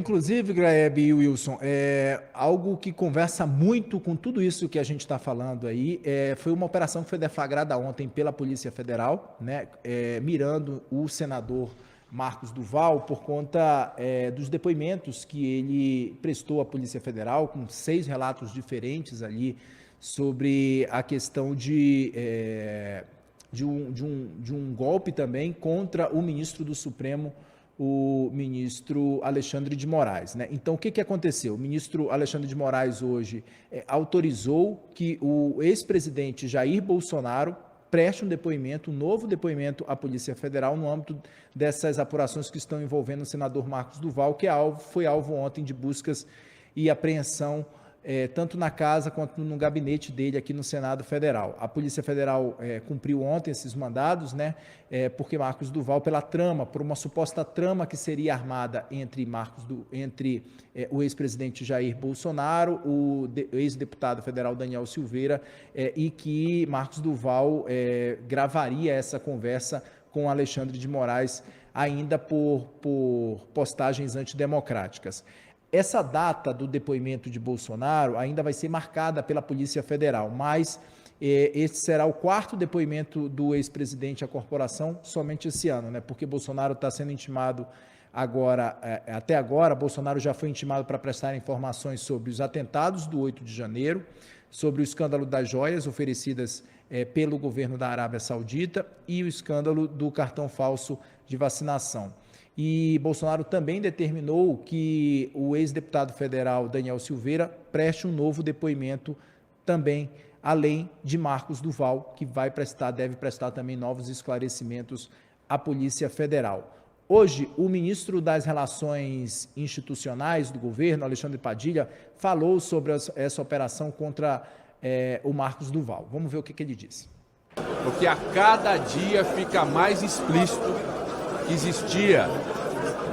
Inclusive, Graeb e Wilson, algo que conversa muito com tudo isso que a gente está falando aí, foi uma operação que foi deflagrada ontem pela Polícia Federal, né, mirando o senador Marcos Duval por conta dos depoimentos que ele prestou à Polícia Federal, com 6 relatos diferentes ali sobre a questão de um golpe também contra o ministro do Supremo, o ministro Alexandre de Moraes, né? Então, o que aconteceu? O ministro Alexandre de Moraes hoje autorizou que o ex-presidente Jair Bolsonaro preste um novo depoimento à Polícia Federal no âmbito dessas apurações que estão envolvendo o senador Marcos Duval, que foi alvo ontem de buscas e apreensão tanto na casa quanto no gabinete dele aqui no Senado Federal. A Polícia Federal cumpriu ontem esses mandados, né, porque Marcos Duval, por uma suposta trama que seria armada entre o ex-presidente Jair Bolsonaro, o ex-deputado federal Daniel Silveira, e que Marcos Duval gravaria essa conversa com Alexandre de Moraes, ainda por postagens antidemocráticas. Essa data do depoimento de Bolsonaro ainda vai ser marcada pela Polícia Federal, mas esse será o 4º depoimento do ex-presidente à corporação somente esse ano, né? Porque Bolsonaro está sendo intimado agora, até agora, Bolsonaro já foi intimado para prestar informações sobre os atentados do 8 de janeiro, sobre o escândalo das joias oferecidas pelo governo da Arábia Saudita e o escândalo do cartão falso de vacinação. E Bolsonaro também determinou que o ex-deputado federal Daniel Silveira preste um novo depoimento também, além de Marcos Duval, que deve prestar também novos esclarecimentos à Polícia Federal. Hoje, o ministro das Relações Institucionais do governo, Alexandre Padilha, falou sobre essa operação contra o Marcos Duval. Vamos ver o que ele disse. Porque a cada dia fica mais explícito que existia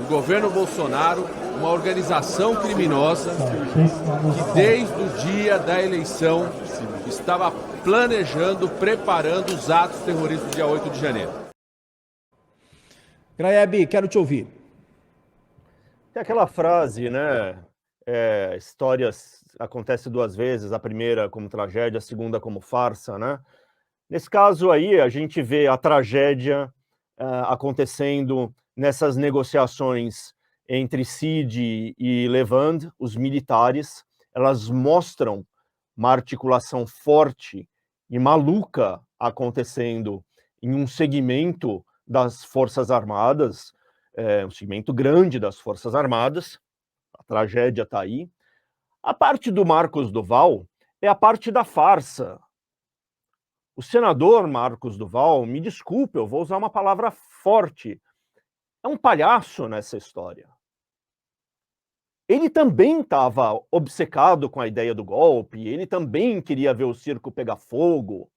no governo Bolsonaro uma organização criminosa que desde o dia da eleição estava planejando, preparando os atos terroristas do dia 8 de janeiro. Graeb, quero te ouvir. Tem aquela frase, né? Histórias acontecem 2 vezes, a primeira como tragédia, a segunda como farsa, né? Nesse caso aí, a gente vê a tragédia acontecendo nessas negociações entre Cid e Levand, os militares. Elas mostram uma articulação forte e maluca acontecendo em um segmento das Forças Armadas, um segmento grande das Forças Armadas. A tragédia está aí. A parte do Marcos Duval é a parte da farsa. O senador Marcos Duval, me desculpe, eu vou usar uma palavra forte, é um palhaço nessa história. Ele também estava obcecado com a ideia do golpe, ele também queria ver o circo pegar fogo,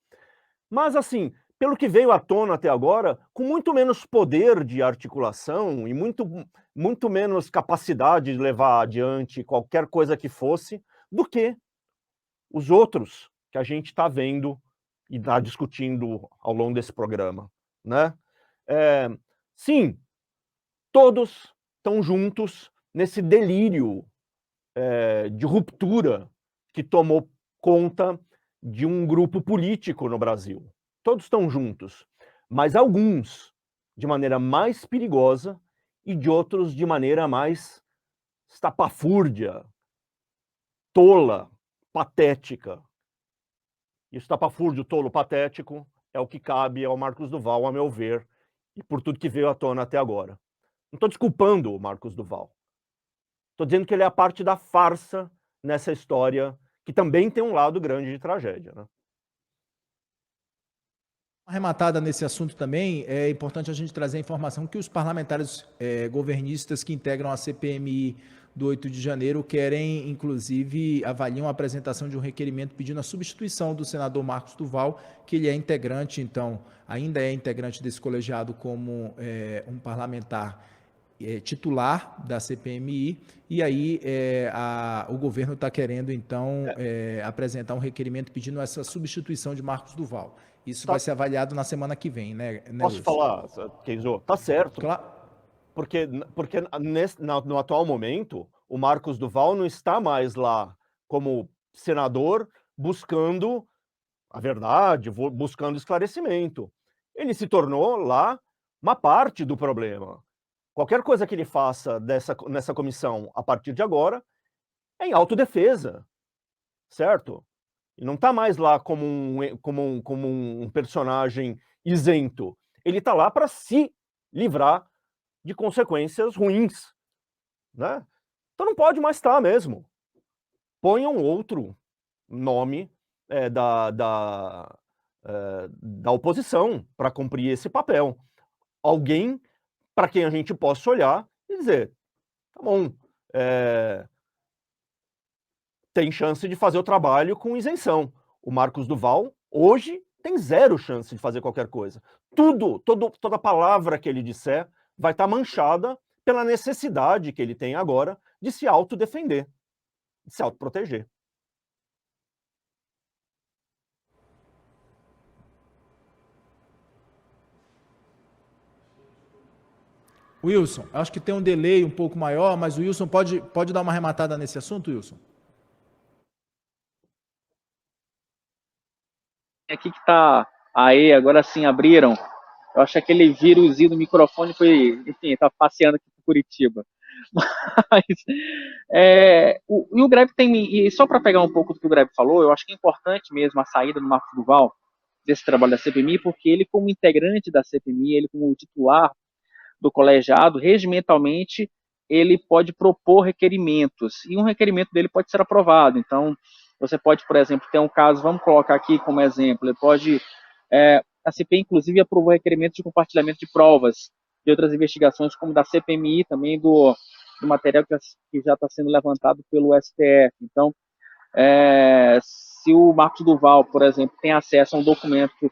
mas assim, pelo que veio à tona até agora, com muito menos poder de articulação e muito menos capacidade de levar adiante qualquer coisa que fosse, do que os outros que a gente está vendo e está discutindo ao longo desse programa, né? Sim, todos estão juntos nesse delírio de ruptura que tomou conta de um grupo político no Brasil. Todos estão juntos, mas alguns de maneira mais perigosa e de outros de maneira mais estapafúrdia, tola, patética. E o estapafúrdio, tolo, patético é o que cabe ao Marcos Duval, a meu ver, e por tudo que veio à tona até agora. Não estou desculpando o Marcos Duval. Estou dizendo que ele é a parte da farsa nessa história, que também tem um lado grande de tragédia, né? Arrematada nesse assunto também, é importante a gente trazer a informação que os parlamentares governistas que integram a CPMI do 8 de janeiro querem, inclusive, avaliam a apresentação de um requerimento pedindo a substituição do senador Marcos Duval, que ele é integrante, então, ainda é integrante desse colegiado como um parlamentar titular da CPMI, e aí o governo está querendo, então, apresentar um requerimento pedindo essa substituição de Marcos Duval. Isso vai ser avaliado na semana que vem, né? Posso falar, Kenzo? Tá certo. Claro. porque no atual momento, o Marcos Duval não está mais lá como senador buscando a verdade, buscando esclarecimento. Ele se tornou lá uma parte do problema. Qualquer coisa que ele faça nessa comissão a partir de agora é em autodefesa, certo? E não está mais lá como um personagem isento. Ele está lá para se livrar de consequências ruins, né? Então não pode mais estar mesmo. Ponham outro nome da oposição para cumprir esse papel. Alguém para quem a gente possa olhar e dizer, tá bom, tem chance de fazer o trabalho com isenção. O Marcos Duval, hoje, tem zero chance de fazer qualquer coisa. Toda palavra que ele disser vai estar manchada pela necessidade que ele tem agora de se autodefender, de se autoproteger. Wilson, acho que tem um delay um pouco maior, mas o Wilson pode dar uma arrematada nesse assunto, Wilson? Aqui que tá. Aí, agora sim, abriram. Eu acho que aquele vírusinho do microfone foi. Enfim, tá passeando aqui por Curitiba. Mas. E o Grebe tem. E só para pegar um pouco do que o Grebe falou, eu acho que é importante mesmo a saída do Marcos Duval desse trabalho da CPMI, porque ele, como integrante da CPMI, ele, como titular do colegiado, regimentalmente, ele pode propor requerimentos. E um requerimento dele pode ser aprovado. Então, você pode, por exemplo, ter um caso, vamos colocar aqui como exemplo, ele pode, a CPI, inclusive, aprovou requerimento de compartilhamento de provas de outras investigações, como da CPMI, também do material que já está sendo levantado pelo STF. Então, se o Marcos Duval, por exemplo, tem acesso a um documento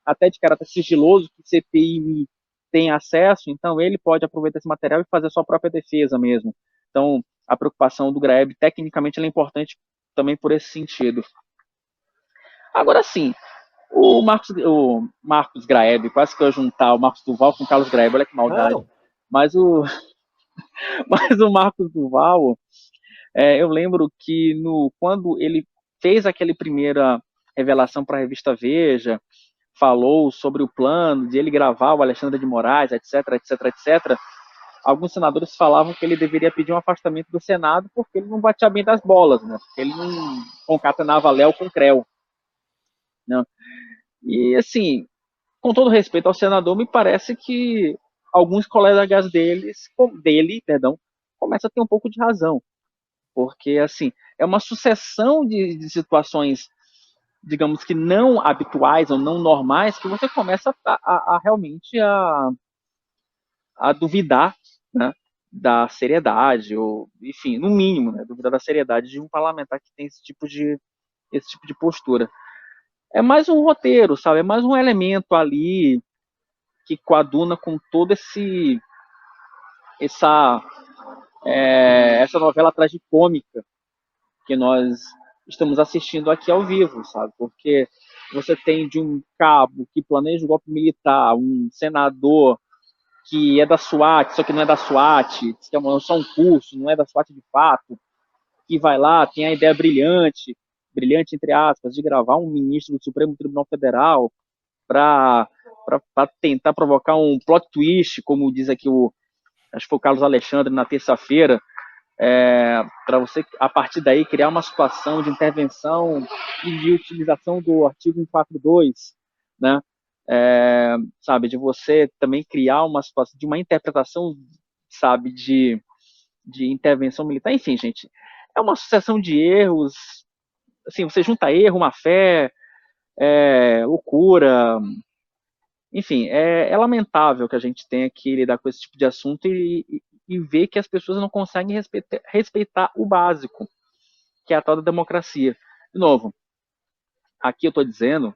até de caráter sigiloso, que CPI tem acesso, então ele pode aproveitar esse material e fazer a sua própria defesa mesmo. Então, a preocupação do Graeb, tecnicamente, ela é importante também por esse sentido. Agora sim, o Marcos Graeb, quase que eu ia juntar o Marcos Duval com o Carlos Graeb, olha que maldade. Mas o Marcos Duval, eu lembro que quando ele fez aquela primeira revelação para a revista Veja, falou sobre o plano de ele gravar o Alexandre de Moraes, etc, etc, etc, alguns senadores falavam que ele deveria pedir um afastamento do Senado porque ele não batia bem das bolas, né? Porque ele não concatenava Léo com Creu. Né? E, assim, com todo respeito ao senador, me parece que alguns colegas dele, começam a ter um pouco de razão. Porque, assim, é uma sucessão de situações, digamos que não habituais ou não normais, que você começa a realmente a duvidar, né, da seriedade, ou, enfim, no mínimo, né, duvidar da seriedade de um parlamentar que tem esse tipo de postura. É mais um roteiro, sabe? É mais um elemento ali que coaduna com todo essa novela tragicômica que nós estamos assistindo aqui ao vivo, sabe? Porque você tem de um cabo que planeja o golpe militar, um senador que é da SWAT, só que não é da SWAT, que é só um curso, não é da SWAT de fato, que vai lá, tem a ideia brilhante entre aspas, de gravar um ministro do Supremo Tribunal Federal para tentar provocar um plot twist, como diz aqui acho que foi o Carlos Alexandre na terça-feira, para você, a partir daí, criar uma situação de intervenção e de utilização do artigo 142, né? Sabe, de você também criar uma situação de uma interpretação, sabe, de intervenção militar. Enfim, gente, é uma sucessão de erros. Assim, você junta erro, má fé, loucura. Enfim, é lamentável que a gente tenha que lidar com esse tipo de assunto e ver que as pessoas não conseguem respeitar o básico, que é a tal da democracia. De novo, aqui eu estou dizendo,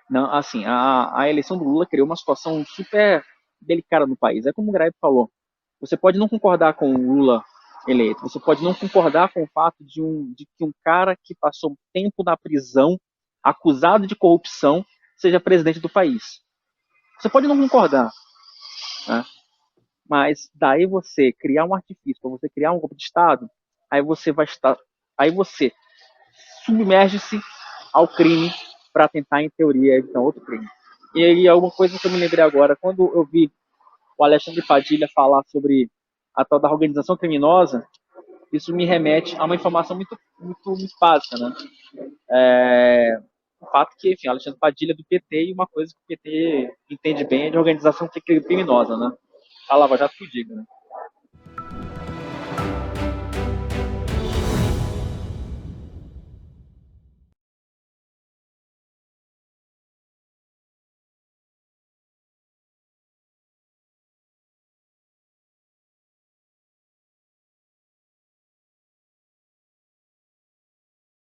não, assim, a eleição do Lula criou uma situação super delicada no país. É como o Graeb falou, você pode não concordar com o Lula eleito, você pode não concordar com o fato de que um cara que passou tempo na prisão, acusado de corrupção, seja presidente do país. Você pode não concordar, né? Mas daí você criar um artifício, para você criar um golpe de Estado, aí você vai estar, aí você submerge-se ao crime para tentar, em teoria, evitar outro crime. E aí, alguma coisa que eu me lembrei agora, quando eu vi o Alexandre Padilha falar sobre a tal da organização criminosa, isso me remete a uma informação muito básica, né? O fato que, enfim, Alexandre Padilha é do PT, e uma coisa que o PT entende bem é de organização criminosa, né? A Lava Jato que diga, né?